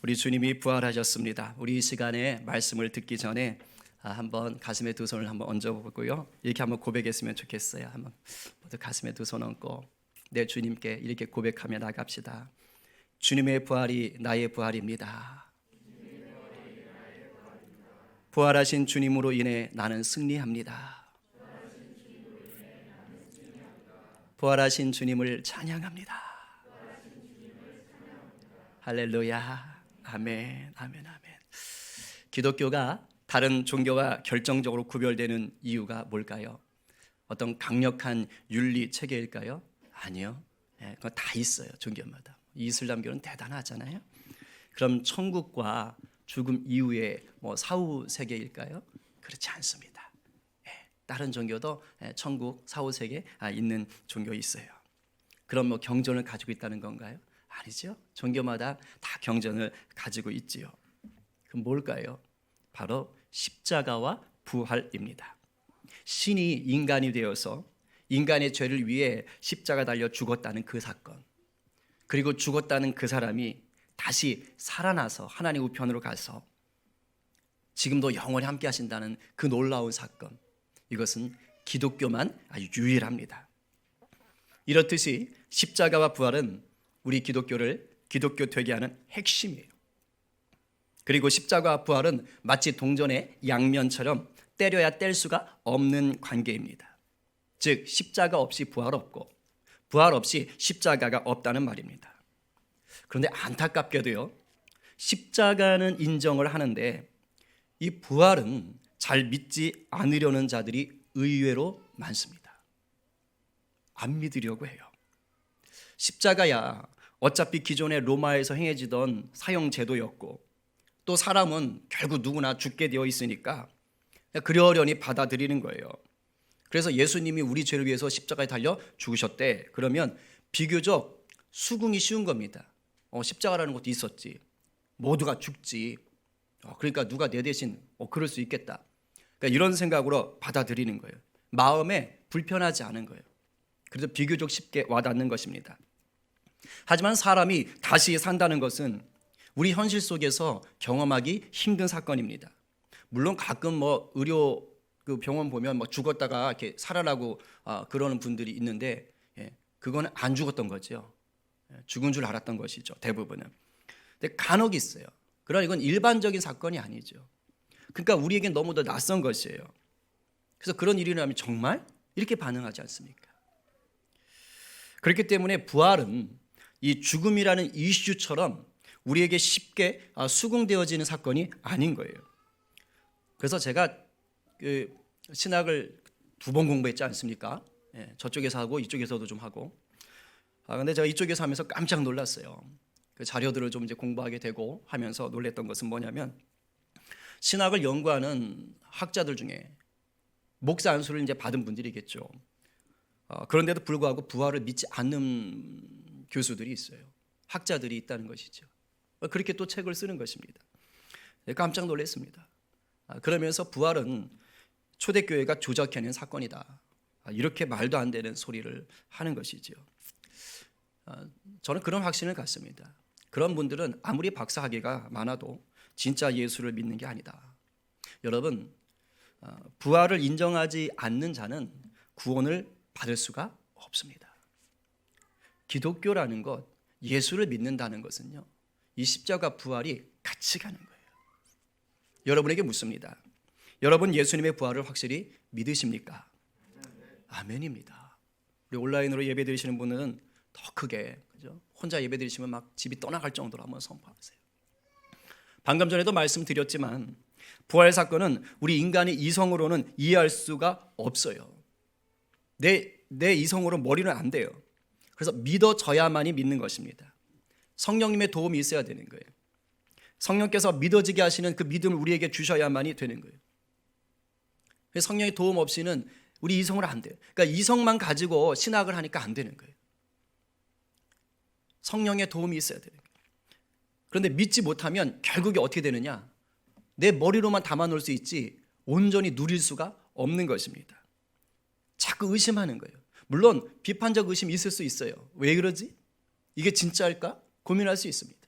우리 주님이 부활하셨습니다. 우리 이 시간에 말씀을 듣기 전에 한번 가슴에 두 손을 한번 얹어보고요. 이렇게 한번 고백했으면 좋겠어요. 한번 모두 가슴에 두 손 얹고 내 주님께 이렇게 고백하며 나갑시다. 주님의 부활이 나의 부활입니다. 부활하신 주님으로 인해 나는 승리합니다. 부활하신 주님을 찬양합니다. 할렐루야. 아멘, 아멘, 아멘. 기독교가 다른 종교와 결정적으로 구별되는 이유가 뭘까요? 어떤 강력한 윤리 체계일까요? 아니요. 그거 다 있어요. 종교마다. 이슬람교는 대단하잖아요. 그럼 천국과 죽음 이후의 사후 세계일까요? 그렇지 않습니다. 다른 종교도 천국, 사후 세계 있는 종교 있어요. 그럼 경전을 가지고 있다는 건가요? 아니죠. 종교마다 다 경전을 가지고 있지요. 그럼 뭘까요? 바로 십자가와 부활입니다. 신이 인간이 되어서 인간의 죄를 위해 십자가 달려 죽었다는 그 사건, 그리고 죽었다는 그 사람이 다시 살아나서 하나님 우편으로 가서 지금도 영원히 함께 하신다는 그 놀라운 사건, 이것은 기독교만 아주 유일합니다. 이렇듯이 십자가와 부활은 우리 기독교를 기독교 되게 하는 핵심이에요. 그리고 십자가와 부활은 마치 동전의 양면처럼 때려야 뗄 수가 없는 관계입니다. 즉 십자가 없이 부활 없고 부활 없이 십자가가 없다는 말입니다. 그런데 안타깝게도요, 십자가는 인정을 하는데 이 부활은 잘 믿지 않으려는 자들이 의외로 많습니다. 안 믿으려고 해요. 십자가야 어차피 기존의 로마에서 행해지던 사형 제도였고 또 사람은 결국 누구나 죽게 되어 있으니까 그러려니 받아들이는 거예요. 그래서 예수님이 우리 죄를 위해서 십자가에 달려 죽으셨대. 그러면 비교적 수긍이 쉬운 겁니다. 십자가라는 것도 있었지. 모두가 죽지. 그러니까 누가 내 대신 그럴 수 있겠다. 그러니까 이런 생각으로 받아들이는 거예요. 마음에 불편하지 않은 거예요. 그래서 비교적 쉽게 와닿는 것입니다. 하지만 사람이 다시 산다는 것은 우리 현실 속에서 경험하기 힘든 사건입니다. 물론 가끔 의료 병원 보면 죽었다가 이렇게 살아나고 그러는 분들이 있는데, 그거는 안 죽었던 거죠. 죽은 줄 알았던 것이죠. 대부분은. 근데 간혹 있어요. 그러나 이건 일반적인 사건이 아니죠. 그러니까 우리에겐 너무도 낯선 것이에요. 그래서 그런 일이 일어나면 정말 이렇게 반응하지 않습니까? 그렇기 때문에 부활은 이 죽음이라는 이슈처럼 우리에게 쉽게 수긍되어지는 사건이 아닌 거예요. 그래서 제가 신학을 2번 공부했지 않습니까? 저쪽에서 하고 이쪽에서도 좀 하고. 근데 제가 이쪽에서 하면서 깜짝 놀랐어요. 그 자료들을 좀 이제 공부하게 되고 하면서 놀랐던 것은 뭐냐면, 신학을 연구하는 학자들 중에 목사 안수를 이제 받은 분들이겠죠. 그런데도 불구하고 부활을 믿지 않는 교수들이 있어요. 학자들이 있다는 것이죠. 그렇게 또 책을 쓰는 것입니다. 깜짝 놀랐습니다. 그러면서 부활은 초대교회가 조작해낸 사건이다, 이렇게 말도 안 되는 소리를 하는 것이죠. 저는 그런 확신을 갖습니다. 그런 분들은 아무리 박사학위가 많아도 진짜 예수를 믿는 게 아니다. 여러분, 부활을 인정하지 않는 자는 구원을 받을 수가 없습니다. 기독교라는 것, 예수를 믿는다는 것은요, 이 십자가 부활이 같이 가는 거예요. 여러분에게 묻습니다. 여러분 예수님의 부활을 확실히 믿으십니까? 아멘입니다. 우리 온라인으로 예배 드리시는 분들은 더 크게, 그죠? 혼자 예배 드리시면 막 집이 떠나갈 정도로 한번 선포하세요. 방금 전에도 말씀드렸지만 부활 사건은 우리 인간의 이성으로는 이해할 수가 없어요. 내 이성으로 머리는 안 돼요. 그래서 믿어져야만이 믿는 것입니다. 성령님의 도움이 있어야 되는 거예요. 성령께서 믿어지게 하시는 그 믿음을 우리에게 주셔야만이 되는 거예요. 성령의 도움 없이는 우리 이성으로 안 돼요. 그러니까 이성만 가지고 신학을 하니까 안 되는 거예요. 성령의 도움이 있어야 되는 거예요. 그런데 믿지 못하면 결국에 어떻게 되느냐? 내 머리로만 담아놓을 수 있지 온전히 누릴 수가 없는 것입니다. 자꾸 의심하는 거예요. 물론 비판적 의심이 있을 수 있어요. 왜 그러지? 이게 진짜일까? 고민할 수 있습니다.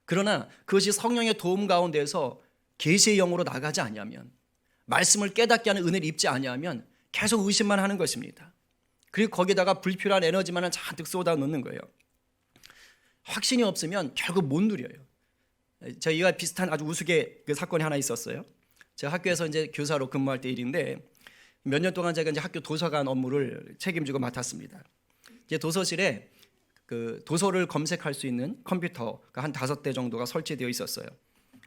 그러나 그것이 성령의 도움 가운데서 계시의 영으로 나가지 아니하면, 말씀을 깨닫게 하는 은혜를 입지 아니하면 계속 의심만 하는 것입니다. 그리고 거기다가 불필요한 에너지만은 잔뜩 쏟아 놓는 거예요. 확신이 없으면 결국 못 누려요. 저희가 비슷한 아주 우스개 그 사건이 하나 있었어요. 제가 학교에서 이제 교사로 근무할 때 일인데, 몇 년 동안 제가 이제 학교 도서관 업무를 책임지고 맡았습니다. 이제 도서실에 그 도서를 검색할 수 있는 컴퓨터가 한 5대 정도가 설치되어 있었어요.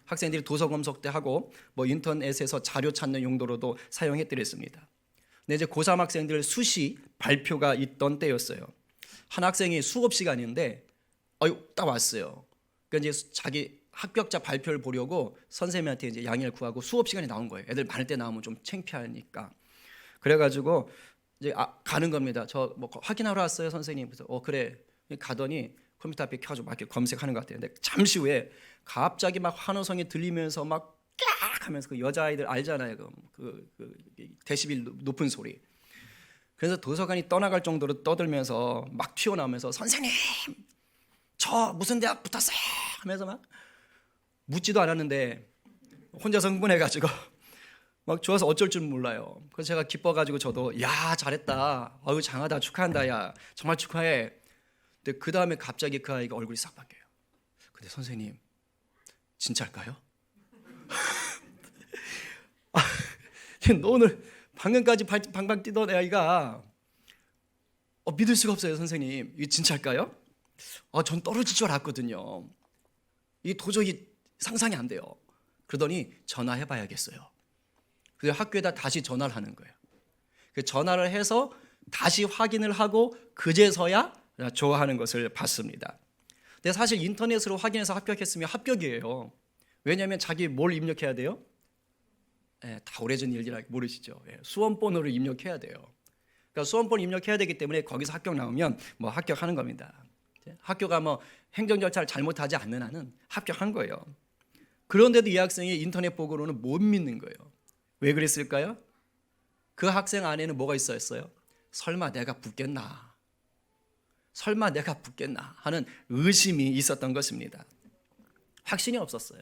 학생들이 도서 검색 때 하고 뭐 인터넷에서 자료 찾는 용도로도 사용했더랬습니다. 근데 이제 고3 학생들 수시 발표가 있던 때였어요. 한 학생이 수업 시간인데 딱 왔어요. 그러니까 이제 자기 합격자 발표를 보려고 선생님한테 이제 양해를 구하고 수업 시간에 나온 거예요. 애들 많을 때 나오면 좀 창피하니까. 그래가지고 이제 가는 겁니다. 저 뭐 확인하러 왔어요, 선생님. 그래서 그래. 가더니 컴퓨터 앞에 켜가지고 막 이렇게 검색하는 것 같아요. 근데 잠시 후에 갑자기 막 환호성이 들리면서 막 깍 하면서 그 여자아이들 알잖아요. 그 데시벨 높은 소리. 그래서 도서관이 떠나갈 정도로 떠들면서 막 튀어나오면서 선생님, 저 무슨 대학 붙었어요 하면서 막 묻지도 않았는데 혼자서 흥분해가지고 막 좋아서 어쩔 줄 몰라요. 그래서 제가 기뻐가지고 저도 야 잘했다, 아유 장하다, 축하한다, 야 정말 축하해. 근데 그 다음에 갑자기 그 아이가 얼굴이 싹 바뀌어요. 근데 선생님 진짜일까요? 너 오늘 방금까지 방방 뛰던 아이가 믿을 수가 없어요. 선생님 이게 진짜일까요? 전 떨어질 줄 알았거든요. 이게 도저히 상상이 안 돼요. 그러더니 전화해봐야겠어요. 그래서 학교에다 다시 전화를 하는 거예요. 그 전화를 해서 다시 확인을 하고 그제서야 좋아하는 것을 봤습니다. 근데 사실 인터넷으로 확인해서 합격했으면 합격이에요. 왜냐하면 자기 뭘 입력해야 돼요? 다 오래전 일이라 모르시죠? 수험번호를 입력해야 돼요. 그러니까 수험번호 입력해야 되기 때문에 거기서 합격 나오면 뭐 합격하는 겁니다. 학교가 뭐 행정 절차를 잘못하지 않는 한은 합격한 거예요. 그런데도 이 학생이 인터넷 보고로는 못 믿는 거예요. 왜 그랬을까요? 그 학생 안에는 뭐가 있었어요? 설마 내가 붙겠나? 설마 내가 붙겠나? 하는 의심이 있었던 것입니다. 확신이 없었어요.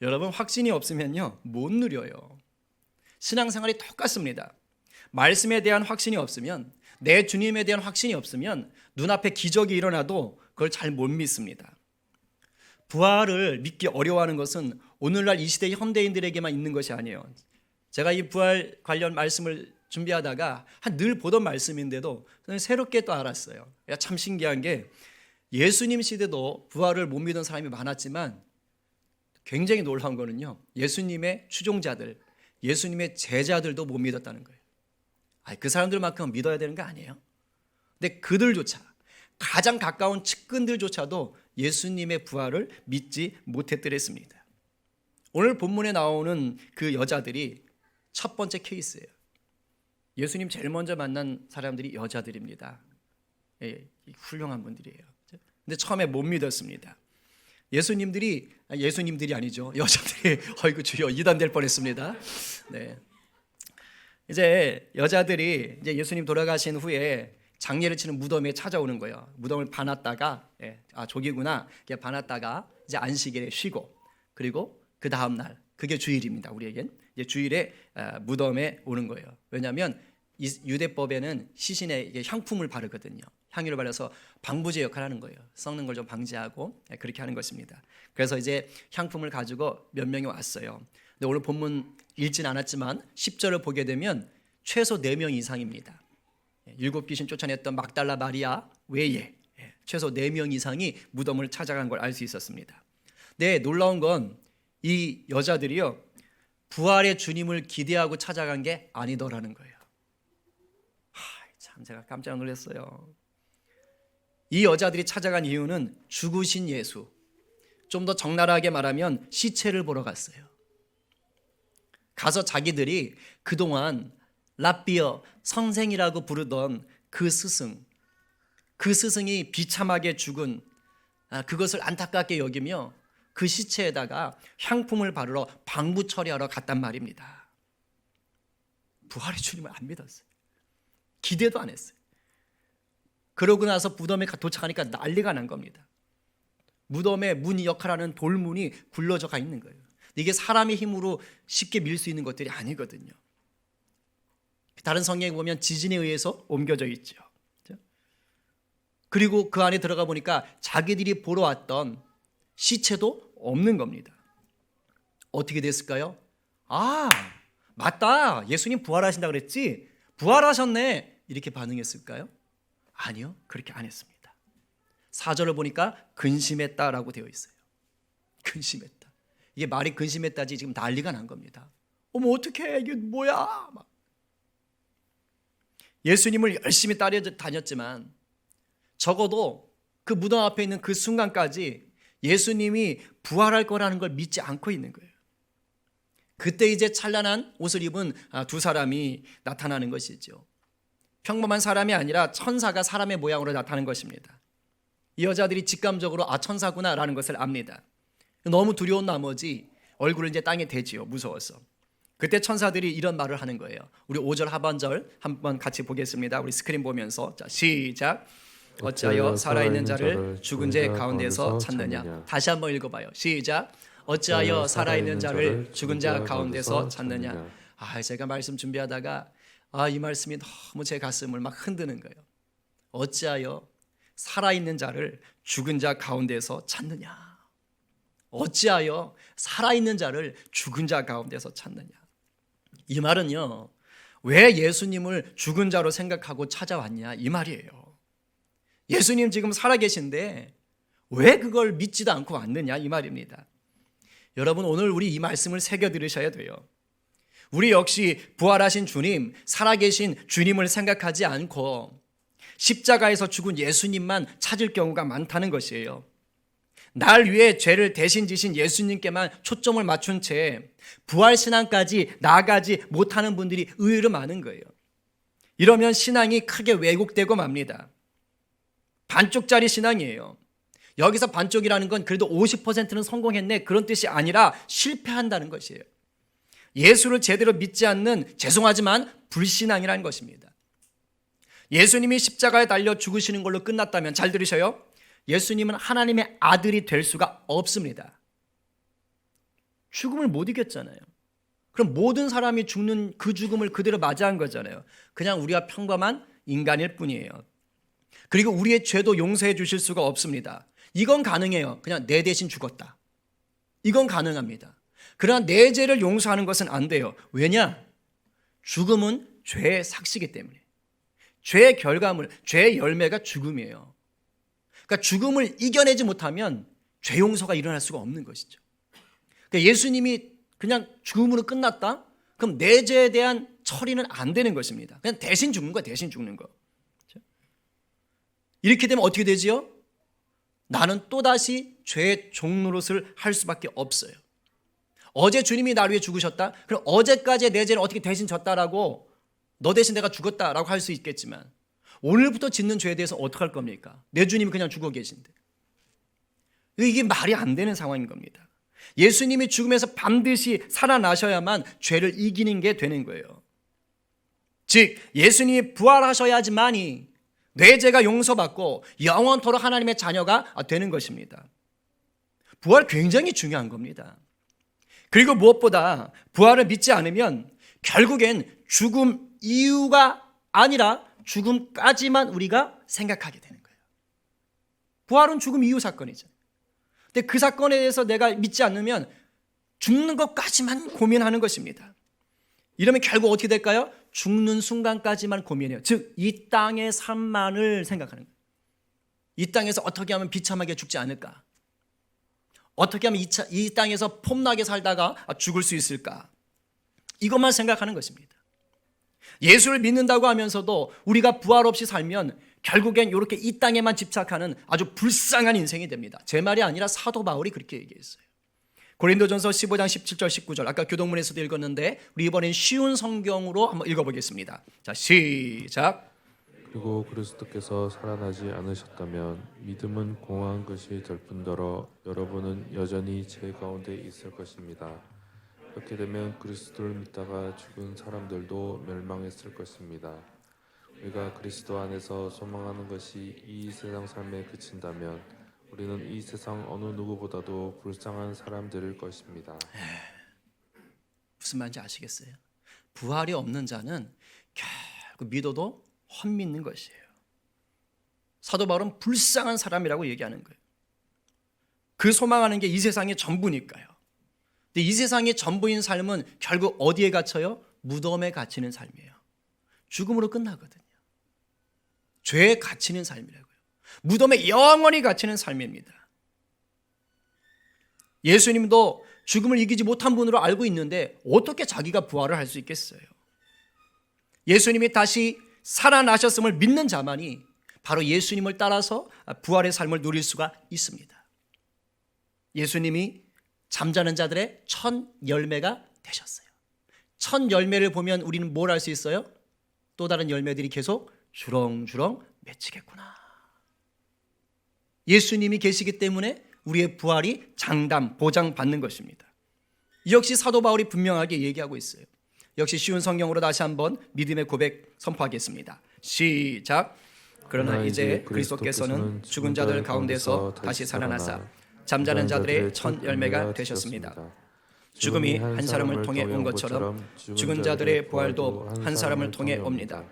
여러분, 확신이 없으면요 못 누려요. 신앙생활이 똑같습니다. 말씀에 대한 확신이 없으면, 내 주님에 대한 확신이 없으면 눈앞에 기적이 일어나도 그걸 잘 못 믿습니다. 부활을 믿기 어려워하는 것은 오늘날 이 시대 현대인들에게만 있는 것이 아니에요. 제가 이 부활 관련 말씀을 준비하다가 늘 보던 말씀인데도 새롭게 또 알았어요. 참 신기한 게, 예수님 시대도 부활을 못 믿은 사람이 많았지만 굉장히 놀라운 거는요, 예수님의 추종자들, 예수님의 제자들도 못 믿었다는 거예요. 그 사람들만큼 믿어야 되는 거 아니에요? 근데 그들조차, 가장 가까운 측근들조차도 예수님의 부활을 믿지 못했더랬습니다. 오늘 본문에 나오는 그 여자들이 첫 번째 케이스예요. 예수님 제일 먼저 만난 사람들이 여자들입니다. 훌륭한 분들이에요. 근데 처음에 못 믿었습니다. 예수님들이 아니죠. 여자들이 어이구 주여, 이단될 뻔했습니다. 네. 이제 여자들이 이제 예수님 돌아가신 후에 장례를 치는 무덤에 찾아오는 거예요. 무덤을 봐놨다가 저기구나 봐놨다가 이제 안식일에 쉬고, 그리고 그 다음 날, 그게 주일입니다. 우리에겐 이제 주일에 무덤에 오는 거예요. 왜냐하면 이 유대법에는 시신에 향품을 바르거든요. 향유를 발라서 방부제 역할을 하는 거예요. 썩는 걸 좀 방지하고 그렇게 하는 것입니다. 그래서 이제 향품을 가지고 몇 명이 왔어요. 근데 오늘 본문 읽진 않았지만 10절을 보게 되면 최소 4명 이상입니다. 7 귀신 쫓아냈던 막달라 마리아 외에 최소 4명 이상이 무덤을 찾아간 걸 알 수 있었습니다. 네, 놀라운 건 이 여자들이요, 부활의 주님을 기대하고 찾아간 게 아니더라는 거예요. 참 제가 깜짝 놀랐어요. 이 여자들이 찾아간 이유는 죽으신 예수, 좀 더 적나라하게 말하면 시체를 보러 갔어요. 가서 자기들이 그동안 랍비어, 선생이라고 부르던 그 스승이 비참하게 죽은 그것을 안타깝게 여기며 그 시체에다가 향품을 바르러 방부 처리하러 갔단 말입니다. 부활의 주님을 안 믿었어요. 기대도 안 했어요. 그러고 나서 무덤에 도착하니까 난리가 난 겁니다. 무덤의 문 역할하는 돌문이 굴러져 가 있는 거예요. 이게 사람의 힘으로 쉽게 밀 수 있는 것들이 아니거든요. 다른 성경에 보면 지진에 의해서 옮겨져 있죠. 그리고 그 안에 들어가 보니까 자기들이 보러 왔던 시체도 없는 겁니다. 어떻게 됐을까요? 아, 맞다. 예수님 부활하신다 그랬지? 부활하셨네. 이렇게 반응했을까요? 아니요. 그렇게 안 했습니다. 4절을 보니까 근심했다라고 되어 있어요. 근심했다. 이게 말이 근심했다지 지금 난리가 난 겁니다. 어머 어떡해 이게 뭐야. 막. 예수님을 열심히 따라다녔지만 적어도 그 무덤 앞에 있는 그 순간까지 예수님이 부활할 거라는 걸 믿지 않고 있는 거예요. 그때 이제 찬란한 옷을 입은 두 사람이 나타나는 것이죠. 평범한 사람이 아니라 천사가 사람의 모양으로 나타나는 것입니다. 이 여자들이 직감적으로 천사구나라는 것을 압니다. 너무 두려운 나머지 얼굴을 이제 땅에 대지요. 무서워서. 그때 천사들이 이런 말을 하는 거예요. 우리 5절 하반절 한번 같이 보겠습니다. 우리 스크린 보면서 자 시작. 어찌하여 살아있는 자를 죽은 자 가운데서 찾느냐. 다시 한번 읽어봐요. 시작. 어찌하여 살아있는 자를 죽은 자 가운데서 찾느냐. 제가 말씀 준비하다가 이 말씀이 너무 제 가슴을 막 흔드는 거예요. 어찌하여 살아있는 자를 죽은 자 가운데서 찾느냐. 어찌하여 살아있는 자를 죽은 자 가운데서 찾느냐. 이 말은요, 왜 예수님을 죽은 자로 생각하고 찾아왔냐 이 말이에요. 예수님 지금 살아계신데 왜 그걸 믿지도 않고 왔느냐 이 말입니다. 여러분 오늘 우리 이 말씀을 새겨 들으셔야 돼요. 우리 역시 부활하신 주님, 살아계신 주님을 생각하지 않고 십자가에서 죽은 예수님만 찾을 경우가 많다는 것이에요. 날 위해 죄를 대신 지신 예수님께만 초점을 맞춘 채 부활신앙까지 나아가지 못하는 분들이 의외로 많은 거예요. 이러면 신앙이 크게 왜곡되고 맙니다. 반쪽짜리 신앙이에요. 여기서 반쪽이라는 건 그래도 50%는 성공했네 그런 뜻이 아니라 실패한다는 것이에요. 예수를 제대로 믿지 않는 죄송하지만 불신앙이라는 것입니다. 예수님이 십자가에 달려 죽으시는 걸로 끝났다면 잘 들으셔요. 예수님은 하나님의 아들이 될 수가 없습니다. 죽음을 못 이겼잖아요. 그럼 모든 사람이 죽는 그 죽음을 그대로 맞이한 거잖아요. 그냥 우리가 평범한 인간일 뿐이에요. 그리고 우리의 죄도 용서해 주실 수가 없습니다. 이건 가능해요. 그냥 내 대신 죽었다. 이건 가능합니다. 그러나 내 죄를 용서하는 것은 안 돼요. 왜냐? 죽음은 죄의 삭시기 때문에. 죄의 결과물, 죄의 열매가 죽음이에요. 그러니까 죽음을 이겨내지 못하면 죄 용서가 일어날 수가 없는 것이죠. 그러니까 예수님이 그냥 죽음으로 끝났다? 그럼 내 죄에 대한 처리는 안 되는 것입니다. 그냥 대신 죽는 거야, 대신 죽는 거. 이렇게 되면 어떻게 되지요? 나는 또다시 죄의 종노릇을 할 수밖에 없어요. 어제 주님이 나를 위해 죽으셨다? 그럼 어제까지의 내 죄를 어떻게 대신 졌다라고 너 대신 내가 죽었다라고 할 수 있겠지만 오늘부터 짓는 죄에 대해서 어떡할 겁니까? 내 주님이 그냥 죽어 계신데. 이게 말이 안 되는 상황인 겁니다. 예수님이 죽음에서 반드시 살아나셔야만 죄를 이기는 게 되는 거예요. 즉 예수님이 부활하셔야지만이 내 죄가 용서받고 영원토록 하나님의 자녀가 되는 것입니다. 부활 굉장히 중요한 겁니다. 그리고 무엇보다 부활을 믿지 않으면 결국엔 죽음 이유가 아니라 죽음까지만 우리가 생각하게 되는 거예요. 부활은 죽음 이후 사건이죠. 근데 그 사건에 대해서 내가 믿지 않으면 죽는 것까지만 고민하는 것입니다. 이러면 결국 어떻게 될까요? 죽는 순간까지만 고민해요. 즉 이 땅의 삶만을 생각하는 거예요. 이 땅에서 어떻게 하면 비참하게 죽지 않을까? 어떻게 하면 이 땅에서 폼나게 살다가 죽을 수 있을까? 이것만 생각하는 것입니다. 예수를 믿는다고 하면서도 우리가 부활 없이 살면 결국엔 이렇게 이 땅에만 집착하는 아주 불쌍한 인생이 됩니다. 제 말이 아니라 사도 바울이 그렇게 얘기했어요. 고린도전서 15장 17절 19절 아까 교동문에서도 읽었는데 우리 이번엔 쉬운 성경으로 한번 읽어보겠습니다. 자 시작. 그리고 그리스도께서 살아나지 않으셨다면 믿음은 공허한 것이 될 뿐더러 여러분은 여전히 죄 가운데 있을 것입니다. 이렇게 되면 그리스도를 믿다가 죽은 사람들도 멸망했을 것입니다. 우리가 그리스도 안에서 소망하는 것이 이 세상 삶에 그친다면 우리는 이 세상 어느 누구보다도 불쌍한 사람들일 것입니다. 무슨 말인지 아시겠어요? 부활이 없는 자는 결국 믿어도 헛믿는 것이에요. 사도 바울은 불쌍한 사람이라고 얘기하는 거예요. 그 소망하는 게 이 세상의 전부니까요. 근데 이 세상의 전부인 삶은 결국 어디에 갇혀요? 무덤에 갇히는 삶이에요. 죽음으로 끝나거든요. 죄에 갇히는 삶이라고요. 무덤에 영원히 갇히는 삶입니다. 예수님도 죽음을 이기지 못한 분으로 알고 있는데 어떻게 자기가 부활을 할 수 있겠어요? 예수님이 다시 살아나셨음을 믿는 자만이 바로 예수님을 따라서 부활의 삶을 누릴 수가 있습니다. 예수님이 잠자는 자들의 첫 열매가 되셨어요. 첫 열매를 보면 우리는 뭘 알 수 있어요? 또 다른 열매들이 계속 주렁주렁 맺히겠구나. 예수님이 계시기 때문에 우리의 부활이 장담, 보장받는 것입니다. 역시 사도 바울이 분명하게 얘기하고 있어요. 역시 쉬운 성경으로 다시 한번 믿음의 고백 선포하겠습니다. 시작. 그러나 이제 그리스도께서는 죽은 자들 가운데서 다시 살아나사 잠자는 자들의 첫 열매가 되셨습니다. 죽음이 한 사람을 통해 온 것처럼 죽은 자들의 부활도 한 사람을 통해 옵니다.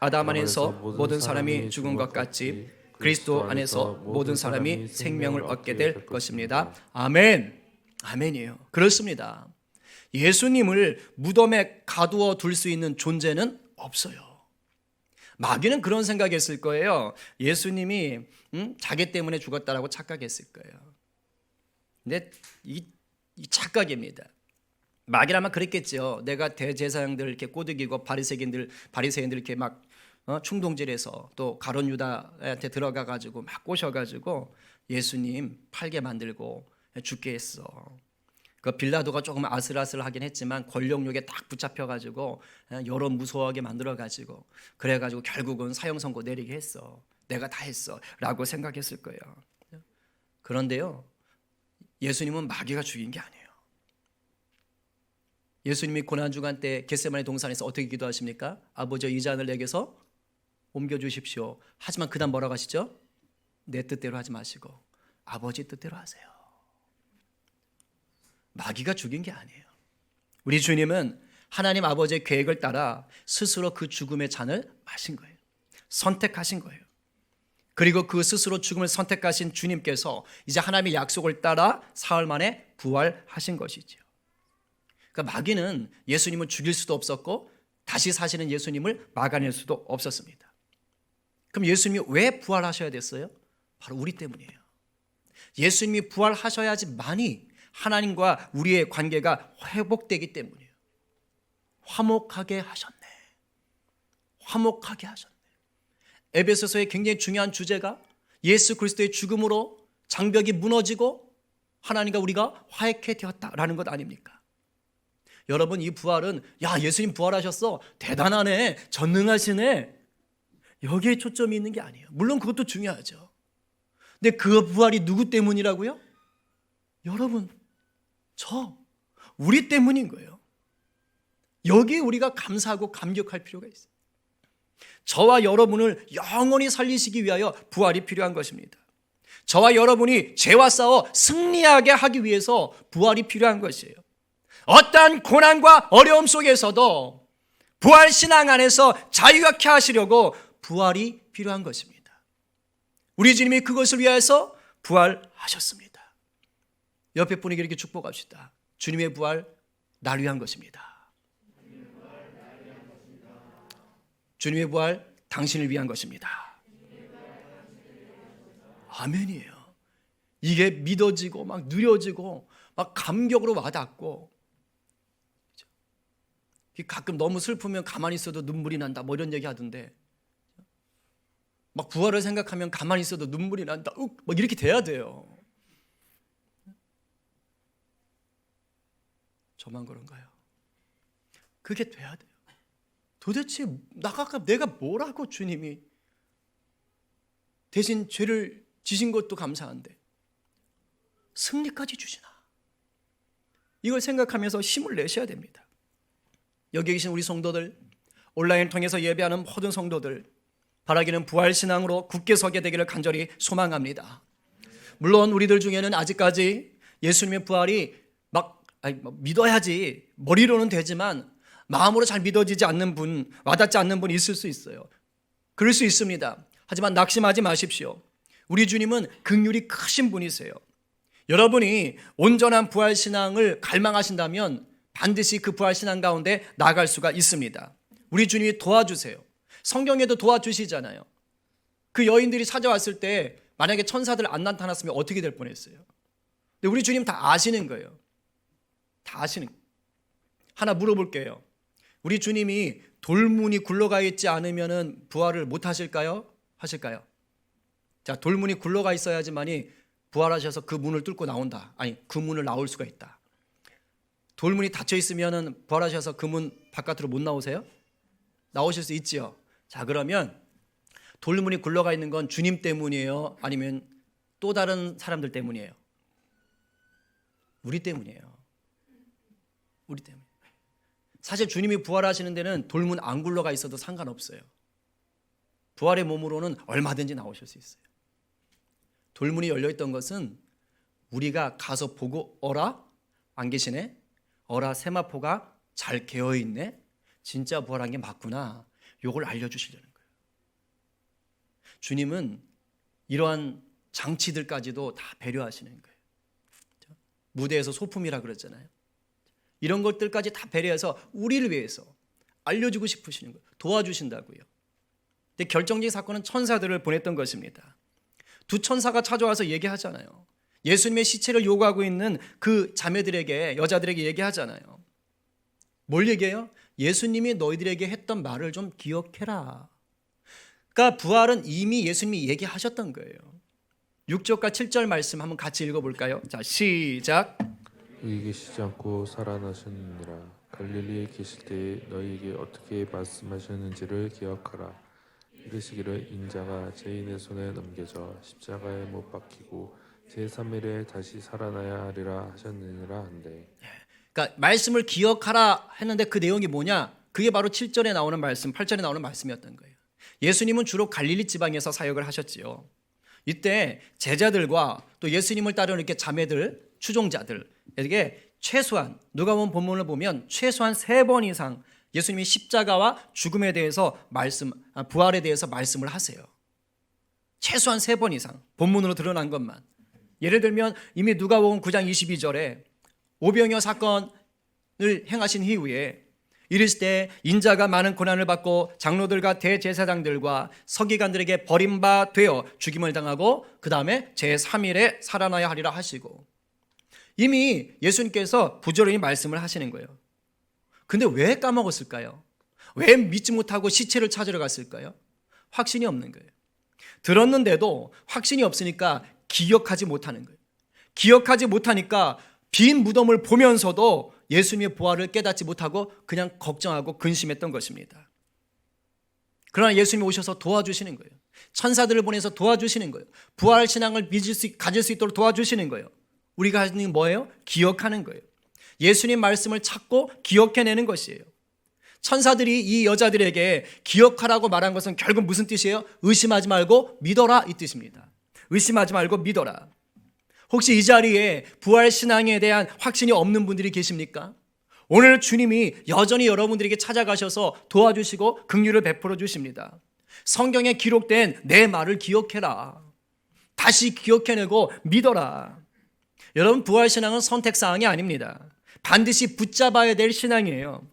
아담 안에서 모든 사람이 죽은 것 같이 그리스도 안에서 모든 사람이 생명을 얻게 될 것입니다. 아멘. 아멘이에요. 그렇습니다. 예수님을 무덤에 가두어 둘 수 있는 존재는 없어요. 마귀는 그런 생각했을 거예요. 예수님이 자기 때문에 죽었다라고 착각했을 거예요. 근데 이 착각입니다. 마귀라면 그랬겠죠. 내가 대제사장들 이렇게 꼬드기고 바리새인들 이렇게 막 충동질해서 또 가룟 유다한테 들어가 가지고 막 꼬셔 가지고 예수님 팔게 만들고 죽게 했어. 그 빌라도가 조금 아슬아슬하긴 했지만 권력욕에 딱 붙잡혀 가지고 여러 무서워하게 만들어 가지고 그래 가지고 결국은 사형 선고 내리게 했어. 내가 다 했어라고 생각했을 거예요. 그런데요. 예수님은 마귀가 죽인 게 아니에요. 예수님이 고난 주간 때 겟세마네 동산에서 어떻게 기도하십니까? 아버지 이 잔을 내게서 옮겨 주십시오. 하지만 그다음 뭐라고 하시죠? 내 뜻대로 하지 마시고 아버지 뜻대로 하세요. 마귀가 죽인 게 아니에요. 우리 주님은 하나님 아버지의 계획을 따라 스스로 그 죽음의 잔을 마신 거예요. 선택하신 거예요. 그리고 그 스스로 죽음을 선택하신 주님께서 이제 하나님의 약속을 따라 사흘 만에 부활하신 것이죠. 그러니까 마귀는 예수님을 죽일 수도 없었고 다시 사시는 예수님을 막아낼 수도 없었습니다. 그럼 예수님이 왜 부활하셔야 됐어요? 바로 우리 때문이에요. 예수님이 부활하셔야지만이 하나님과 우리의 관계가 회복되기 때문이에요. 화목하게 하셨네. 화목하게 하셨네. 에베소서의 굉장히 중요한 주제가 예수 그리스도의 죽음으로 장벽이 무너지고 하나님과 우리가 화해케 되었다라는 것 아닙니까? 여러분 이 부활은 야 예수님 부활하셨어 대단하네 전능하시네 여기에 초점이 있는 게 아니에요. 물론 그것도 중요하죠. 근데 그 부활이 누구 때문이라고요? 여러분 우리 때문인 거예요. 여기에 우리가 감사하고 감격할 필요가 있어요. 저와 여러분을 영원히 살리시기 위하여 부활이 필요한 것입니다. 저와 여러분이 죄와 싸워 승리하게 하기 위해서 부활이 필요한 것이에요. 어떠한 고난과 어려움 속에서도 부활 신앙 안에서 자유하게 하시려고 부활이 필요한 것입니다. 우리 주님이 그것을 위해서 부활하셨습니다. 옆에 분에게 이렇게 축복합시다. 주님의 부활 날 위한 것입니다. 주님의 부활 당신을 위한 것입니다. 아멘이에요. 이게 믿어지고 막 누려지고 막 감격으로 와닿고 가끔 너무 슬프면 가만히 있어도 눈물이 난다 뭐 이런 얘기 하던데 막 부활을 생각하면 가만히 있어도 눈물이 난다 막 이렇게 돼야 돼요. 저만 그런가요? 그게 돼야 돼요. 도대체 내가 뭘 하고 주님이 대신 죄를 지신 것도 감사한데 승리까지 주시나? 이걸 생각하면서 힘을 내셔야 됩니다. 여기 계신 우리 성도들, 온라인을 통해서 예배하는 모든 성도들, 바라기는 부활신앙으로 굳게 서게 되기를 간절히 소망합니다. 물론 우리들 중에는 아직까지 예수님의 부활이 믿어야지 머리로는 되지만 마음으로 잘 믿어지지 않는 분, 와닿지 않는 분이 있을 수 있어요. 그럴 수 있습니다. 하지만 낙심하지 마십시오. 우리 주님은 긍휼이 크신 분이세요. 여러분이 온전한 부활신앙을 갈망하신다면 반드시 그 부활신앙 가운데 나아갈 수가 있습니다. 우리 주님이 도와주세요. 성경에도 도와주시잖아요. 그 여인들이 찾아왔을 때 만약에 천사들 안 나타났으면 어떻게 될 뻔했어요. 근데 우리 주님 다 아시는 거예요. 다 아시는 거예요. 하나 물어볼게요. 우리 주님이 돌문이 굴러가 있지 않으면 부활을 못 하실까요? 하실까요? 자, 돌문이 굴러가 있어야지만이 부활하셔서 그 문을 뚫고 나온다. 아니, 그 문을 나올 수가 있다. 돌문이 닫혀 있으면 부활하셔서 그 문 바깥으로 못 나오세요? 나오실 수 있지요. 자, 그러면 돌문이 굴러가 있는 건 주님 때문이에요? 아니면 또 다른 사람들 때문이에요? 우리 때문이에요. 우리 때문에. 사실 주님이 부활하시는 데는 돌문 안 굴러가 있어도 상관없어요. 부활의 몸으로는 얼마든지 나오실 수 있어요. 돌문이 열려있던 것은 우리가 가서 보고 어라? 안 계시네? 어라 세마포가 잘 개어있네? 진짜 부활한 게 맞구나. 요걸 알려주시려는 거예요. 주님은 이러한 장치들까지도 다 배려하시는 거예요. 무대에서 소품이라 그랬잖아요. 이런 것들까지 다 배려해서 우리를 위해서 알려주고 싶으시는 거예요. 도와주신다고요. 근데 결정적인 사건은 천사들을 보냈던 것입니다. 두 천사가 찾아와서 얘기하잖아요. 예수님의 시체를 요구하고 있는 그 자매들에게, 여자들에게 얘기하잖아요. 뭘 얘기해요? 예수님이 너희들에게 했던 말을 좀 기억해라. 그러니까 부활은 이미 예수님이 얘기하셨던 거예요. 6절과 7절 말씀 한번 같이 읽어볼까요? 자, 시작. 여기 계시지 않고 살아나셨느니라. 갈릴리에 계실 때에 너희에게 어떻게 말씀하셨는지를 기억하라. 이르시기를 인자가 죄인의 손에 넘겨져 십자가에 못 박히고 제3일에 다시 살아나야 하리라 하셨느니라 한데. 그러니까 말씀을 기억하라 했는데 그 내용이 뭐냐? 그게 바로 7절에 나오는 말씀, 8절에 나오는 말씀이었던 거예요. 예수님은 주로 갈릴리 지방에서 사역을 하셨지요. 이때 제자들과 또 예수님을 따르는 이렇게 자매들, 추종자들에게 최소한 누가복음 본문을 보면 최소한 3번 이상 예수님이 십자가와 죽음에 대해서 부활에 대해서 말씀을 하세요. 최소한 3번 이상 본문으로 드러난 것만. 예를 들면 이미 누가복음 9장 22절에 오병이어 사건을 행하신 이후에 이르실 때 인자가 많은 고난을 받고 장로들과 대제사장들과 서기관들에게 버림바 되어 죽임을 당하고 그 다음에 제3일에 살아나야 하리라 하시고 이미 예수님께서 부지런히 말씀을 하시는 거예요. 근데 왜 까먹었을까요? 왜 믿지 못하고 시체를 찾으러 갔을까요? 확신이 없는 거예요. 들었는데도 확신이 없으니까 기억하지 못하는 거예요. 기억하지 못하니까 빈 무덤을 보면서도 예수님의 부활을 깨닫지 못하고 그냥 걱정하고 근심했던 것입니다. 그러나 예수님이 오셔서 도와주시는 거예요. 천사들을 보내서 도와주시는 거예요. 부활 신앙을 가질 수 있도록 도와주시는 거예요. 우리가 하는 게 뭐예요? 기억하는 거예요. 예수님 말씀을 찾고 기억해내는 것이에요. 천사들이 이 여자들에게 기억하라고 말한 것은 결국 무슨 뜻이에요? 의심하지 말고 믿어라 이 뜻입니다. 의심하지 말고 믿어라. 혹시 이 자리에 부활 신앙에 대한 확신이 없는 분들이 계십니까? 오늘 주님이 여전히 여러분들에게 찾아가셔서 도와주시고 긍휼을 베풀어 주십니다. 성경에 기록된 내 말을 기억해라. 다시 기억해내고 믿어라. 여러분, 부활 신앙은 선택사항이 아닙니다. 반드시 붙잡아야 될 신앙이에요.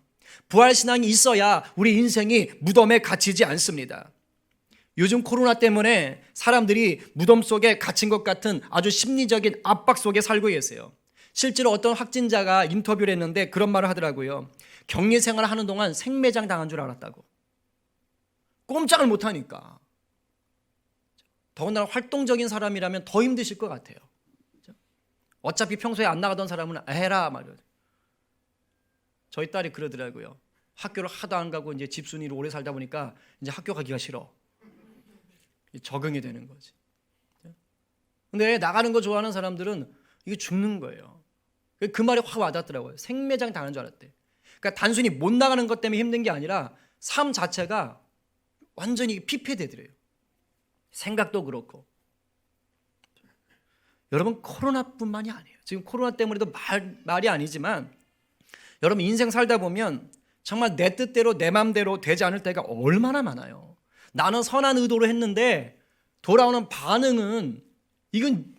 부활 신앙이 있어야 우리 인생이 무덤에 갇히지 않습니다. 요즘 코로나 때문에 사람들이 무덤 속에 갇힌 것 같은 아주 심리적인 압박 속에 살고 계세요. 실제로 어떤 확진자가 인터뷰를 했는데 그런 말을 하더라고요. 격리 생활을 하는 동안 생매장 당한 줄 알았다고. 꼼짝을 못하니까. 더군다나 활동적인 사람이라면 더 힘드실 것 같아요. 어차피 평소에 안 나가던 사람은 해라 말이에요. 저희 딸이 그러더라고요. 학교를 하도 안 가고 이제 집순이로 오래 살다 보니까 이제 학교 가기가 싫어. 적응이 되는 거지. 근데 나가는 거 좋아하는 사람들은 이게 죽는 거예요. 그 말이 확 와닿더라고요. 생매장 당하는 줄 알았대. 그러니까 단순히 못 나가는 것 때문에 힘든 게 아니라 삶 자체가 완전히 피폐되더래요. 생각도 그렇고. 여러분 코로나뿐만이 아니에요. 지금 코로나 때문에도 말이 아니지만 여러분 인생 살다 보면 정말 내 뜻대로 내 마음대로 되지 않을 때가 얼마나 많아요. 나는 선한 의도로 했는데 돌아오는 반응은 이건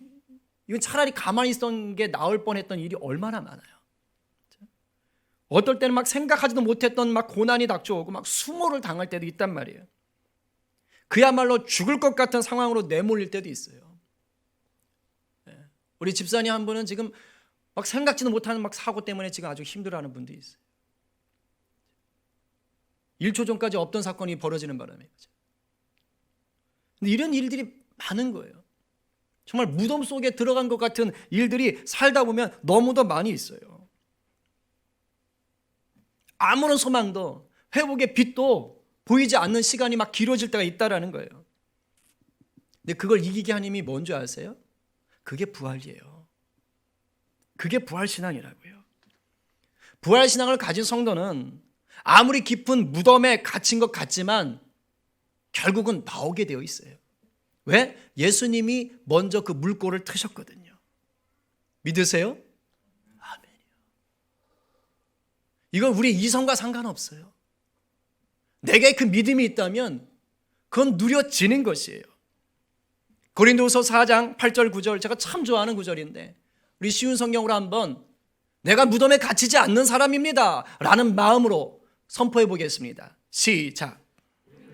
차라리 가만히 있던 게 나을 뻔했던 일이 얼마나 많아요. 어떨 때는 막 생각하지도 못했던 막 고난이 닥쳐오고 막 수모를 당할 때도 있단 말이에요. 그야말로 죽을 것 같은 상황으로 내몰릴 때도 있어요. 우리 집사님 한 분은 지금 막 생각지도 못하는 막 사고 때문에 지금 아주 힘들어하는 분도 있어요. 1초 전까지 없던 사건이 벌어지는 바람에. 근데 이런 일들이 많은 거예요. 정말 무덤 속에 들어간 것 같은 일들이 살다 보면 너무도 많이 있어요. 아무런 소망도 회복의 빛도 보이지 않는 시간이 막 길어질 때가 있다라는 거예요. 근데 그걸 이기게 한 힘이 뭔지 아세요? 그게 부활이에요. 그게 부활신앙이라고요. 부활신앙을 가진 성도는 아무리 깊은 무덤에 갇힌 것 같지만 결국은 나오게 되어 있어요. 왜? 예수님이 먼저 그 물꼬를 트셨거든요. 믿으세요? 아멘이요. 이건 우리 이성과 상관없어요. 내게 그 믿음이 있다면 그건 누려지는 것이에요. 고린도후서 4장 8절 9절 제가 참 좋아하는 구절인데 우리 쉬운 성경으로 한번 내가 무덤에 갇히지 않는 사람입니다 라는 마음으로 선포해 보겠습니다. 시작.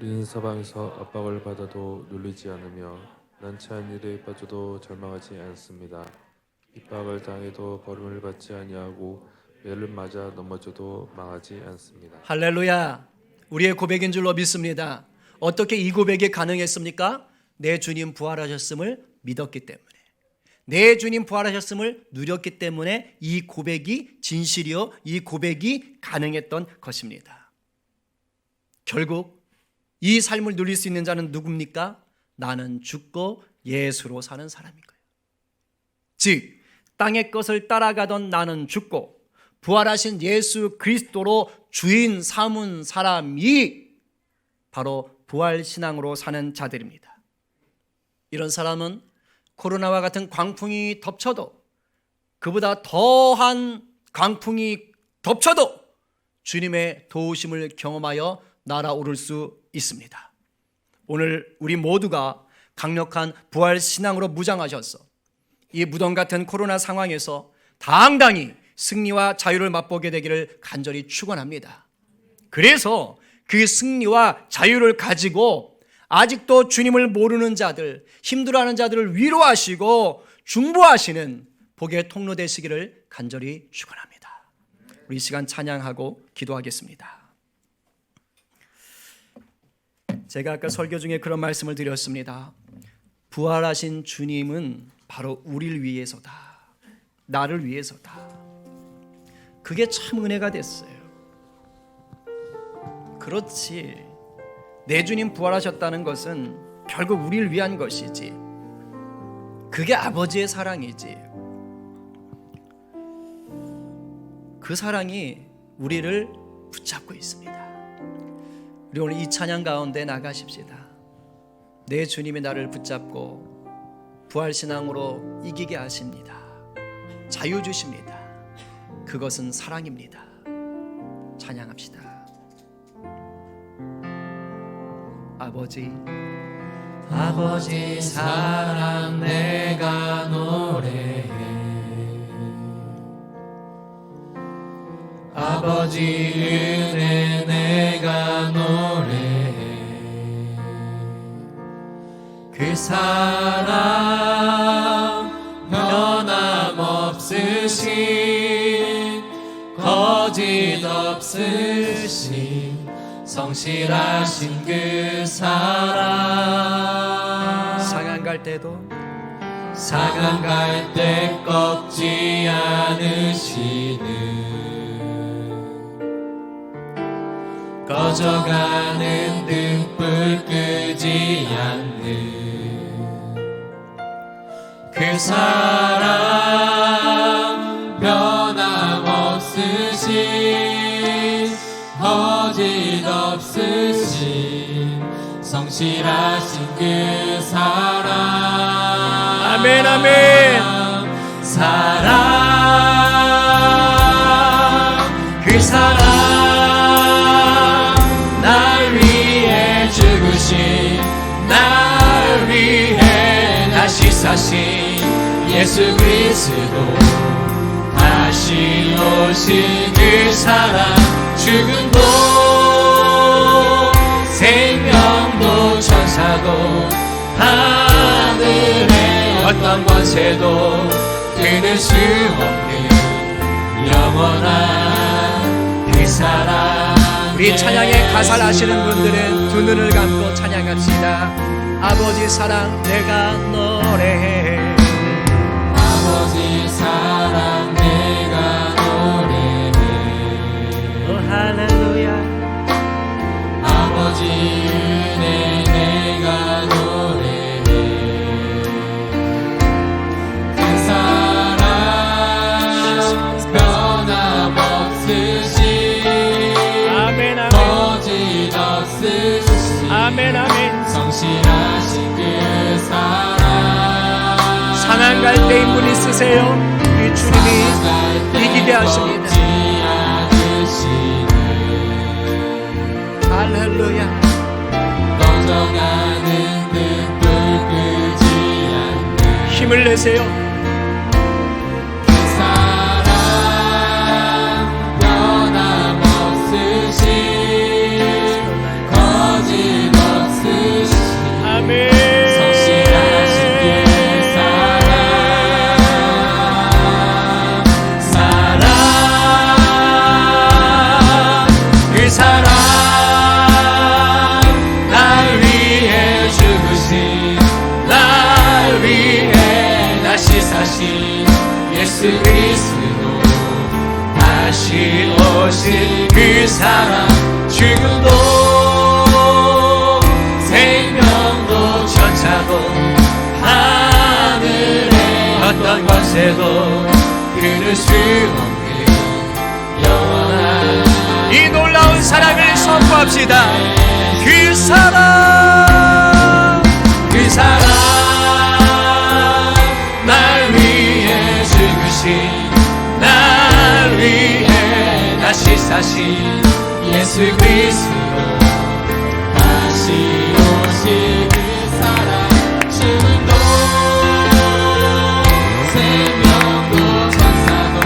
우리는 사방에서 압박을 받아도 눌리지 않으며 난처한 일에 빠져도 절망하지 않습니다. 핍박을 당해도 버림을 받지 아니하고 매를 맞아 넘어져도 망하지 않습니다. 할렐루야. 우리의 고백인 줄로 믿습니다. 어떻게 이 고백이 가능했습니까? 내 주님 부활하셨음을 믿었기 때문에, 내 주님 부활하셨음을 누렸기 때문에 이 고백이 진실이요, 이 고백이 가능했던 것입니다. 결국 이 삶을 누릴 수 있는 자는 누굽니까? 나는 죽고 예수로 사는 사람인 거예요. 즉 땅의 것을 따라가던 나는 죽고 부활하신 예수 그리스도로 주인 삼은 사람이 바로 부활신앙으로 사는 자들입니다. 이런 사람은 코로나와 같은 광풍이 덮쳐도, 그보다 더한 광풍이 덮쳐도 주님의 도우심을 경험하여 날아오를 수 있습니다. 오늘 우리 모두가 강력한 부활신앙으로 무장하셔서 이 무덤 같은 코로나 상황에서 당당히 승리와 자유를 맛보게 되기를 간절히 축원합니다. 그래서 그 승리와 자유를 가지고 아직도 주님을 모르는 자들, 힘들어하는 자들을 위로하시고 중보하시는 복의 통로 되시기를 간절히 축원합니다. 우리 이 시간 찬양하고 기도하겠습니다. 제가 아까 설교 중에 그런 말씀을 드렸습니다. 부활하신 주님은 바로 우리를 위해서다. 나를 위해서다. 그게 참 은혜가 됐어요. 그렇지, 내 주님 부활하셨다는 것은 결국 우리를 위한 것이지, 그게 아버지의 사랑이지, 그 사랑이 우리를 붙잡고 있습니다. 우리 오늘 이 찬양 가운데 나가십시다. 내 주님이 나를 붙잡고 부활신앙으로 이기게 하십니다. 자유 주십니다. 그것은 사랑입니다. 찬양합시다. 아버지, 아버지 사랑 내가 노래해. 아버지 은혜 내가 노래해. 그 사랑 변함없으신, 거짓 없으신, 성실하신 그 사랑. 상한 갈 때도 상한 갈 때 꺾지 않으시는, 꺼져가는 등불 끄지 않는 그 사랑 변함없으신, 거짓 없으신, 성실하신 그 사랑. 아멘 아멘. 그 사랑 날 위해 죽으신 날 위해 다시 사신 예수 그리스도 다시 오신 그 사랑 죽음도 생명도 천사도 하늘의 어떤 권세도 끊을 수 없는 영원한 그 사랑. 우리 찬양의 가사를 아시는 분들은 두 눈을 감고 찬양합시다. 아버지 사랑 내가 노래해. 아버지 사랑 내가 노래해. 할렐루야. 아버지 은혜 내가 노래해. 그 사랑 변함없으신 아멘 아멘. 거짓 없으신 아멘 아멘. 성실하신 그 사랑. 상한 갈 때 인분 있으세요? 우리 주님이 이기게 하십니다. 할렐루야. 꺼져가는 등불 끄지 않는 힘을 내세요. 그 사랑 변함없으신 거짓 없으신 아멘. 성실하신 그 사랑. 그 사랑 날 위해 죽으신 날 위해 다시 사신 예수 그리스도 다시 오신 그 사랑. 죽음도 생명도 천사도 하늘의 어떤 권세도 끊을 수 없는 영원한 이 놀라운 사랑을 선포합시다. 그 사랑 그 사랑 날 위해 죽으신 날 위해 다시 사신 예수 그리스도 다시 오신 그 사랑. 죽음도 생명도 천사도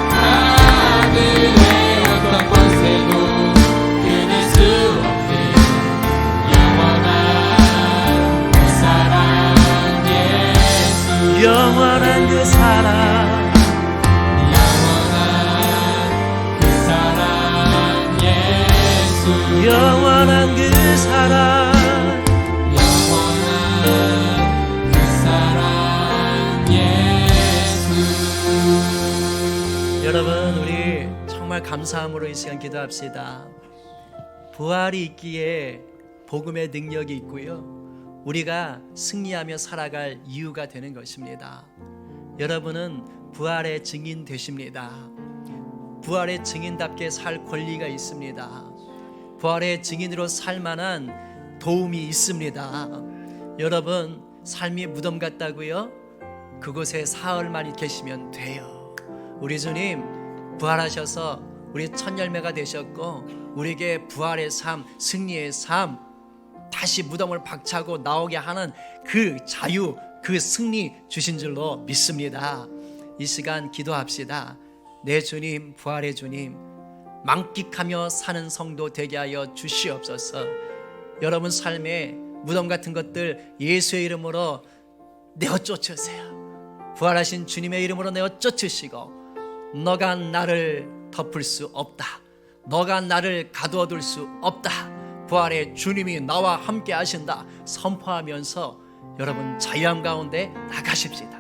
하늘의 어떤 권세도 끊을 수 없는 영원한 그 사랑 예수. 영원한 그 사랑. 영원한 그 사랑 예수. 영원한 그 사랑. 영원한 그 사랑 예수. 여러분 우리 정말 감사함으로 이 시간 기도합시다. 부활이 있기에 복음의 능력이 있고요, 우리가 승리하며 살아갈 이유가 되는 것입니다. 여러분은 부활의 증인 되십니다. 부활의 증인답게 살 권리가 있습니다. 부활의 증인으로 살 만한 도움이 있습니다. 여러분 삶이 무덤 같다고요? 그곳에 사흘만 계시면 돼요. 우리 주님 부활하셔서 우리 첫 열매가 되셨고, 우리에게 부활의 삶, 승리의 삶, 다시 무덤을 박차고 나오게 하는 그 자유, 그 승리 주신 줄로 믿습니다. 이 시간 기도합시다. 내 주님, 부활의 주님, 만끽하며 사는 성도 되게 하여 주시옵소서. 여러분 삶에 무덤 같은 것들 예수의 이름으로 내어 쫓으세요. 부활하신 주님의 이름으로 내어 쫓으시고, 너가 나를 덮을 수 없다, 너가 나를 가두어둘 수 없다, 부활의 주님이 나와 함께 하신다 선포하면서 여러분 자유함 가운데 나가십시다.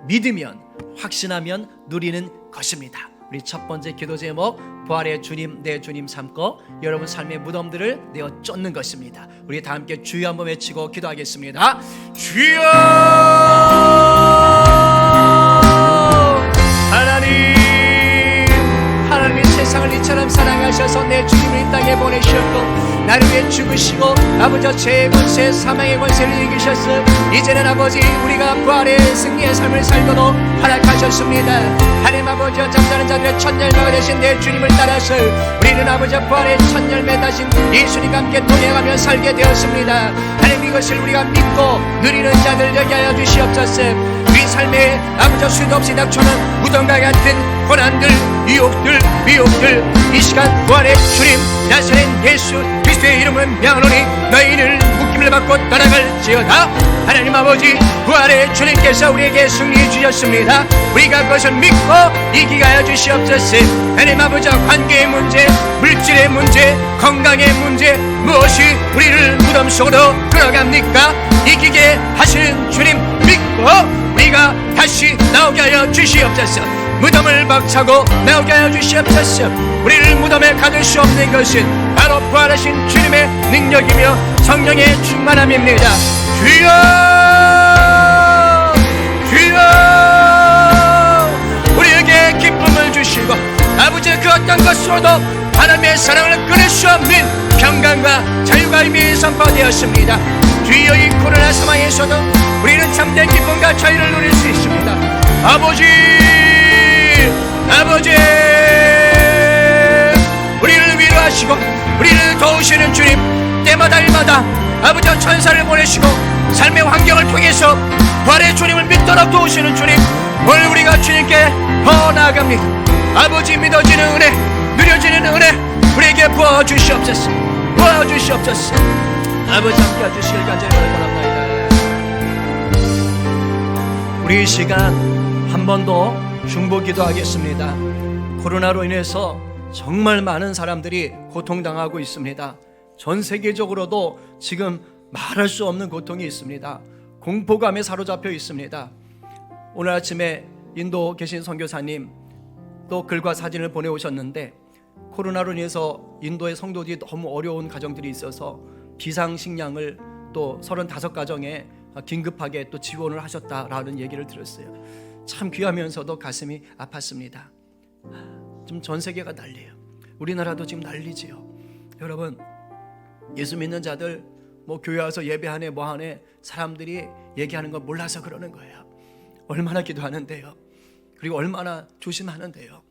믿으면, 확신하면 누리는 것입니다. 우리 첫 번째 기도 제목, 부활의 주님 내 주님 삼고 여러분 삶의 무덤들을 내어 쫓는 것입니다. 우리 다 함께 주여 한번 외치고 기도하겠습니다. 주여! 하나님이 세상을 이처럼 사랑하셔서 내 주님을 이 땅에 보내셨고, 나를 위해 죽으시고 아버지 아버지 죄의 권세 사망의 권세를 이기셨어. 이제는 아버지 우리가 부활의 승리의 삶을 살도록 허락하셨습니다. 하나님 아버지 잠자는 자들의 첫 열매가 되신 내 주님을 따라서 우리는 아버지 부활의 첫 열매 다신 예수님과 함께 동행하며 살게 되었습니다. 하나님 이것을 우리가 믿고 누리는 자들 되게 하여 주시옵소서. 우리 삶에 아버지 수도 없이 닥쳐오는 무덤과 같은 고난들 유혹들 미혹들 이 시간 부활의 주님 나사렛 예수 그리스도의 이름을 명하노니 너희는 묶임을 받고 떠나갈지어다. 하나님 아버지 부활의 주님께서 우리에게 승리 주셨습니다. 우리가 그것을 믿고 이기게 하여 주시옵소서. 하나님 아버지 관계의 문제 물질의 문제 건강의 문제 무엇이 우리를 무덤 속으로 끌어갑니까? 이기게 하시는 주님 믿고 우리가 다시 나오게 하여 주시옵소서. 무덤을 박차고 나오게 하여 주시옵소서. 우리를 무덤에 가둘 수 없는 것은 바로 부활하신 주님의 능력이며 성령의 충만함입니다. 주여 주여 우리에게 기쁨을 주시고 아버지 그 어떤 것으로도 하나님의 사랑을 끊을 수 없는 평강과 자유가 이미 선포되었습니다. 주여 이 코로나 상황에서도 우리는 참된 기쁨과 자유를 누릴 수 있습니다. 아버지 우리를 위로하시고 우리를 도우시는 주님 때마다 일마다 아버지 천사를 보내시고 삶의 환경을 통해서 부활의 주님을 믿도록 도우시는 주님 오늘 우리가 주님께 더 나아갑니다. 아버지 믿어지는 은혜 누려지는 은혜 우리에게 부어주시옵소서. 부어주시옵소서. 아버지 함께 해주실 간절히 바랍니다. 우리 이 시간 한 번 더 중보 기도하겠습니다. 코로나로 인해서 정말 많은 사람들이 고통당하고 있습니다. 전 세계적으로도 지금 말할 수 없는 고통이 있습니다. 공포감에 사로잡혀 있습니다. 오늘 아침에 인도 계신 선교사님 또 글과 사진을 보내오셨는데 코로나로 인해서 인도의 성도들이 너무 어려운 가정들이 있어서 비상식량을 또 35가정에 긴급하게 또 지원을 하셨다라는 얘기를 들었어요. 참 귀하면서도 가슴이 아팠습니다. 지금 전 세계가 난리예요. 우리나라도 지금 난리지요. 여러분 예수 믿는 자들 뭐 교회 와서 예배하네 뭐하네 사람들이 얘기하는 거 몰라서 그러는 거예요. 얼마나 기도하는데요. 그리고 얼마나 조심하는데요.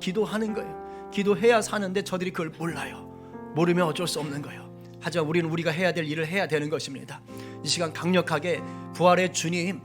기도하는 거예요. 기도해야 사는데 저들이 그걸 몰라요. 모르면 어쩔 수 없는 거예요. 하지만 우리는 우리가 해야 될 일을 해야 되는 것입니다. 이 시간 강력하게 부활의 주님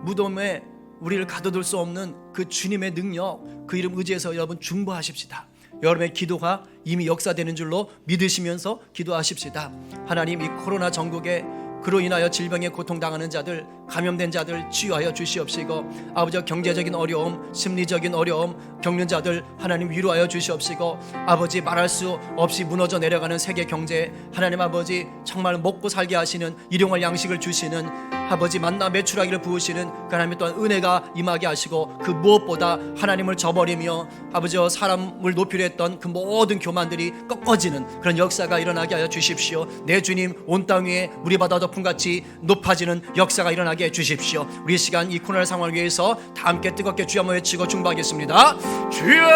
무덤에 우리를 가둬둘 수 없는 그 주님의 능력 그 이름 의지해서 여러분 중보하십시다. 여러분의 기도가 이미 역사되는 줄로 믿으시면서 기도하십시다. 하나님 이 코로나 전국에 그로 인하여 질병에 고통당하는 자들 감염된 자들 치유하여 주시옵시고 아버지 경제적인 어려움 심리적인 어려움 겪는 자들 하나님 위로하여 주시옵시고 아버지 말할 수 없이 무너져 내려가는 세계 경제 하나님 아버지 정말 먹고 살게 하시는 일용할 양식을 주시는 아버지 만나 매출하기를 부으시는 그 하나님의 또한 은혜가 임하게 하시고 그 무엇보다 하나님을 저버리며 아버지 사람을 높이려 했던 그 모든 교만들이 꺾어지는 그런 역사가 일어나게 하여 주십시오. 내 주님 온 땅 위에 물이 바다 덮음같이 높아지는 역사가 일어나게 해 주십시오. 우리 시간 이 코로나 상황을 위해서 다 함께 뜨겁게 주여 한번 외치고 중보하겠습니다. 주여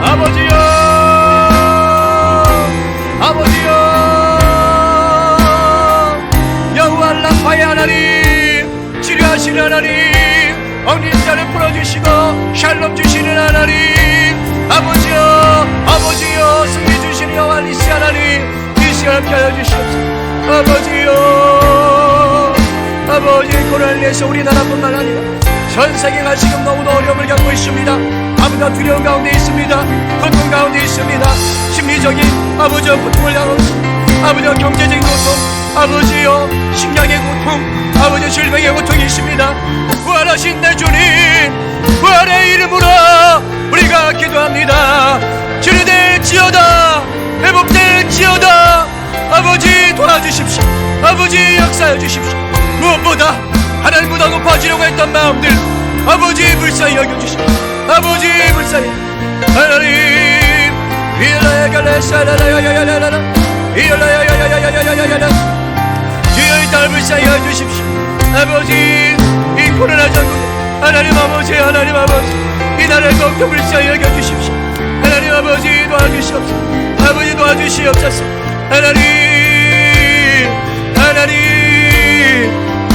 아버지여 아버지여 여호와 라파의 하나님 치료하시는 하나님 엉린 자를 풀어주시고 샬롬 주시는 하나님 아버지여 아버지여 승리 주시는 여호와 니시 하나님 이 시간 함께 하여 주시옵소서. 아버지여 아버지 코로나를 위해서 우리나라뿐만 아니라 전 세계가 지금 너무도 어려움을 겪고 있습니다. 아무도 두려움 가운데 있습니다. 고통 가운데 있습니다. 심리적인 아버지여 고통을 당하고 있습니다. 아버지여 경제적인 고통 아버지여 식량의 고통 아버지 질병의 고통이 있습니다. 부활하신 내 주님 부활의 이름으로 우리가 기도합니다. 치료될지어다 회복될지어다 아버지 도와주십시오. 아버지 역사해 주십시오. 무엇보다 하나님 보다 높아지려고 했던 마음들 아버지 불쌍히 여겨주십시오. 아버지 불쌍히 하나님 이라야갈레사라야야야야야라 이라야야야야야야야야라 주여 이 땅을 불쌍히 여겨주십시오. 아버지 이 코로나 전국에 하나님 아버지 이 나라를 더욱더 불쌍히 여겨주십시오. 하나님 아버지 도와주시옵소서. 아버지 도와주시옵소서. 하나님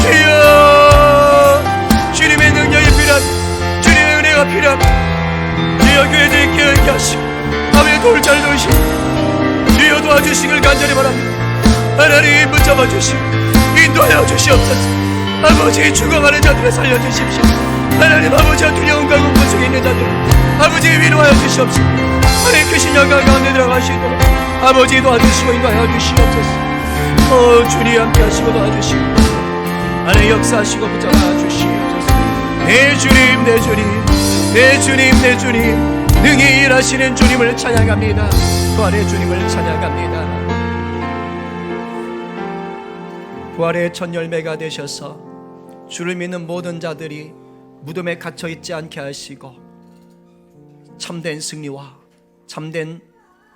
주여, 주님의 능력이 필요합니다. 주님의 은혜가 필요합니다. 주여 교회들이 깨어있게 하시고 아버지 돌 잘 놓으시고 주여 도와주시길 간절히 바랍니다. 하나님 붙잡아 주시고 인도하여 주시옵소서. 아버지 죽어가는 자들을 살려주십시오. 하나님 아버지 두려운 가운데 속에 있는 자들 아버지 위로하여 주시옵소서. 하나님 크신 영광 가운데 들어가시도록 아버지 도와주시고 인도하여 주시옵소서. 주님 함께 하시고 도와주시고 하나님 역사하시고 붙잡아 주시옵소서. 내 주님 내 주님 내 주님 내 주님 능히 일하시는 주님을 찬양합니다. 부활의 주님을 찬양합니다. 부활의 첫 열매가 되셔서 주를 믿는 모든 자들이 무덤에 갇혀 있지 않게 하시고 참된 승리와 참된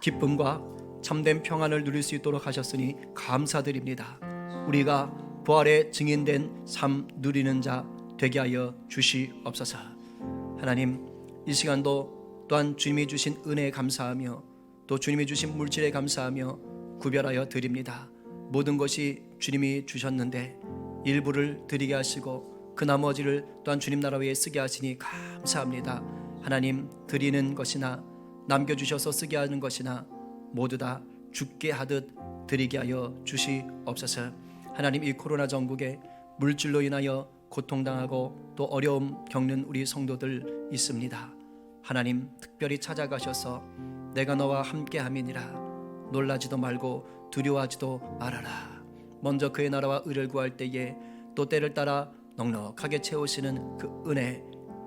기쁨과 참된 평안을 누릴 수 있도록 하셨으니 감사드립니다. 우리가 부활의 증인된 삶 누리는 자 되게 하여 주시옵소서. 하나님 이 시간도 또한 주님이 주신 은혜에 감사하며 또 주님이 주신 물질에 감사하며 구별하여 드립니다. 모든 것이 주님이 주셨는데 일부를 드리게 하시고 그 나머지를 또한 주님 나라 위에 쓰게 하시니 감사합니다. 하나님 드리는 것이나 남겨주셔서 쓰게 하는 것이나 모두 다 죽게 하듯 드리게 하여 주시옵소서. 하나님 이 코로나 전국에 물질로 인하여 고통당하고 또 어려움 겪는 우리 성도들 있습니다. 하나님 특별히 찾아가셔서 내가 너와 함께함이니라 놀라지도 말고 두려워하지도 말아라. 먼저 그의 나라와 의를 구할 때에 또 때를 따라 넉넉하게 채우시는 그 은혜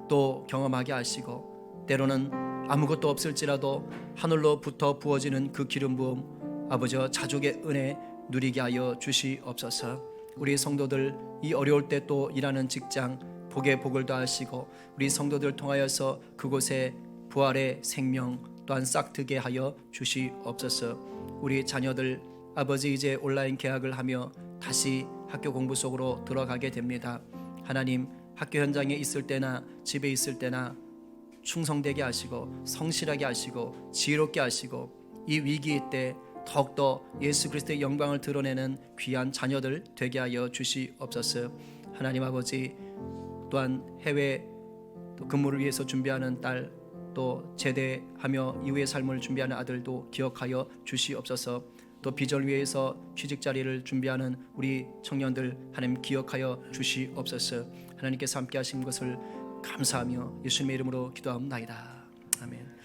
또 경험하게 하시고 때로는 아무것도 없을지라도 하늘로부터 부어지는 그 기름 부음 아버지와 자족의 은혜 누리게 하여 주시옵소서. 우리 성도들 이 어려울 때 또 일하는 직장 복에 복을 더하시고 우리 성도들 통하여서 그곳에 부활의 생명 또한 싹트게 하여 주시옵소서. 우리 자녀들 아버지 이제 온라인 개학을 하며 다시 학교 공부 속으로 들어가게 됩니다. 하나님 학교 현장에 있을 때나 집에 있을 때나 충성되게 하시고 성실하게 하시고 지혜롭게 하시고 이 위기 때 더욱더 예수 그리스도의 영광을 드러내는 귀한 자녀들 되게 하여 주시옵소서. 하나님 아버지 또한 해외 근무를 위해서 준비하는 딸 또 제대하며 이후의 삶을 준비하는 아들도 기억하여 주시옵소서. 또 비전을 위해서 취직 자리를 준비하는 우리 청년들 하나님 기억하여 주시옵소서. 하나님께서 함께 하신 것을 감사하며 예수님의 이름으로 기도합니다. 아멘.